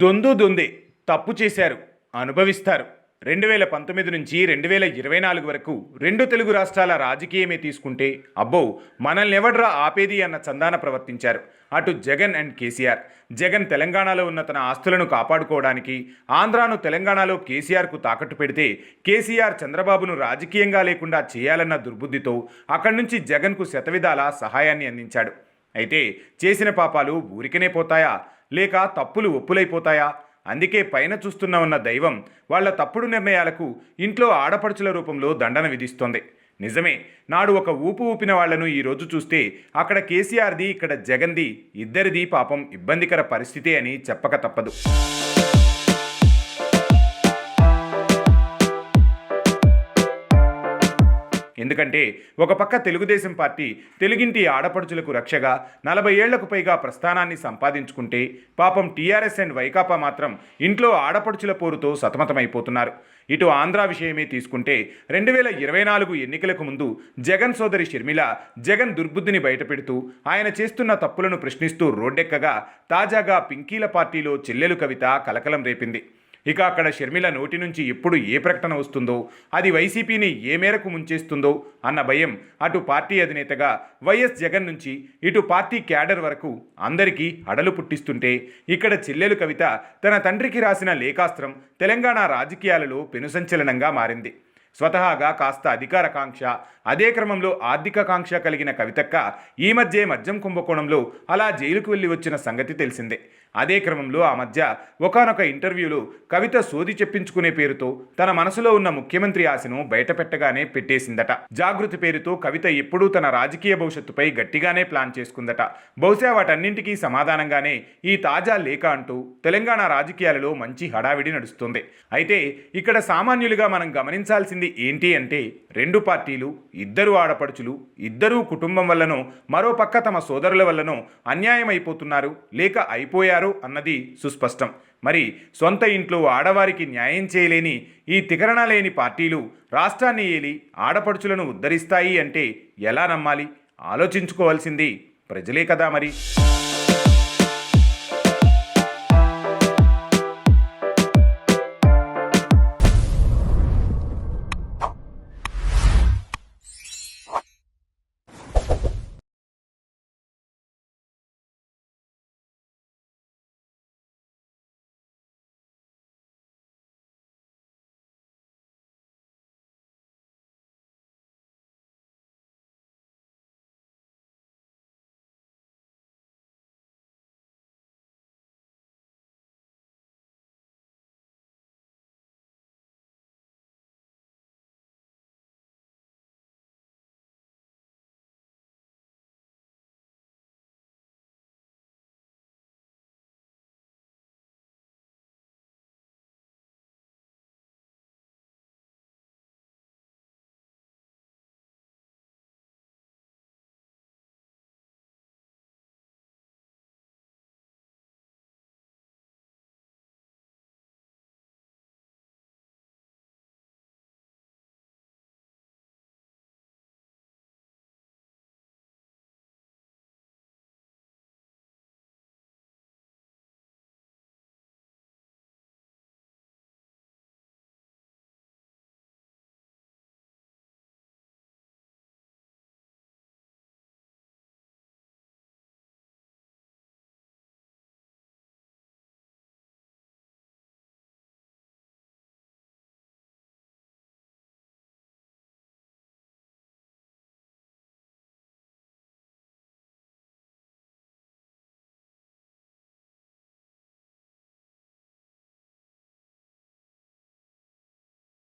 దొందు దొందే తప్పు చేశారు అనుభవిస్తారు. 2019 నుంచి 2024 వరకు రెండు తెలుగు రాష్ట్రాల రాజకీయమే తీసుకుంటే అబ్బో మనల్ని ఎవడ్రా ఆపేది అన్న చందాన ప్రవర్తించారు. అటు జగన్ అండ్ కేసీఆర్. జగన్ తెలంగాణలో ఉన్న తన ఆస్తులను కాపాడుకోవడానికి ఆంధ్రాను తెలంగాణలో కేసీఆర్కు తాకట్టు పెడితే కేసీఆర్ చంద్రబాబును రాజకీయంగా లేకుండా చేయాలన్న దుర్బుద్ధితో అక్కడి నుంచి జగన్కు శతవిధాల సహాయాన్ని అందించాడు. అయితే చేసిన పాపాలు ఊరికనే పోతాయా, లేక తప్పులు ఒప్పులైపోతాయా? అందుకే పైన చూస్తున్న ఉన్న దైవం వాళ్ళ తప్పుడు నిర్ణయాలకు ఇంట్లో ఆడపడుచుల రూపంలో దండన విధిస్తోంది. నిజమే, నాడు ఒక ఊపు ఊపిన వాళ్లను ఈరోజు చూస్తే అక్కడ కేసీఆర్ది, ఇక్కడ జగన్ది, ఇద్దరిది పాపం ఇబ్బందికర పరిస్థితే అని చెప్పక తప్పదు. ఎందుకంటే ఒక పక్క తెలుగుదేశం పార్టీ తెలుగింటి ఆడపడుచులకు రక్షగా 40 ఏళ్లకు పైగా ప్రస్థానాన్ని సంపాదించుకుంటే పాపం టీఆర్ఎస్ అండ్ వైకాపా మాత్రం ఇంట్లో ఆడపడుచుల పోరుతో సతమతమైపోతున్నారు. ఇటు ఆంధ్ర విషయమే తీసుకుంటే 2024 ఎన్నికలకు ముందు జగన్ సోదరి షర్మిల జగన్ దుర్బుద్ధిని బయటపెడుతూ ఆయన చేస్తున్న తప్పులను ప్రశ్నిస్తూ రోడ్డెక్కగా తాజాగా పింకీల పార్టీలో చెల్లెలు కవిత కలకలం రేపింది. ఇక అక్కడ షర్మిల నోటి నుంచి ఎప్పుడు ఏ ప్రకటన వస్తుందో, అది వైసీపీని ఏ మేరకు ముంచేస్తుందో అన్న భయం అటు పార్టీ అధినేతగా వైఎస్ జగన్ నుంచి ఇటు పార్టీ క్యాడర్ వరకు అందరికీ అడలు పుట్టిస్తుంటే, ఇక్కడ చెల్లెలు కవిత తన తండ్రికి రాసిన లేఖాస్త్రం తెలంగాణ రాజకీయాలలో పెనుసంచలనంగా మారింది. స్వతహాగా కాస్త అధికార కాంక్ష, అదే క్రమంలో ఆర్థిక కాంక్ష కలిగిన కవితక్క ఈ మధ్య మద్యం కుంభకోణంలో అలా జైలుకు వెళ్ళి వచ్చిన సంగతి తెలిసిందే. అదే క్రమంలో ఆ మధ్య ఒకానొక ఇంటర్వ్యూలో కవిత సోది చెప్పించుకునే పేరుతో తన మనసులో ఉన్న ముఖ్యమంత్రి ఆశను బయటపెట్టగానే పెట్టేసిందట. జాగృతి పేరుతో కవిత ఎప్పుడూ తన రాజకీయ భవిష్యత్తుపై గట్టిగానే ప్లాన్ చేసుకుందట. బహుశా వాటన్నింటికీ సమాధానంగానే ఈ తాజా లేఖ అంటూ తెలంగాణ రాజకీయాలలో మంచి హడావిడి నడుస్తుంది. అయితే ఇక్కడ సామాన్యులుగా మనం గమనించాల్సింది ఏంటి అంటే, రెండు పార్టీలు, ఇద్దరు ఆడపడుచులు, ఇద్దరూ కుటుంబం వల్లనో మరోపక్క తమ సోదరుల వల్లనో అన్యాయం అయిపోతున్నారు, లేక అయిపోయారు అన్నది సుస్పష్టం. మరి సొంత ఇంట్లో ఆడవారికి న్యాయం చేయలేని ఈ తికరణ లేని పార్టీలు రాష్ట్రాన్ని ఏలి ఆడపడుచులను ఉద్ధరిస్తాయి అంటే ఎలా నమ్మాలి? ఆలోచించుకోవాల్సింది ప్రజలే కదా మరి.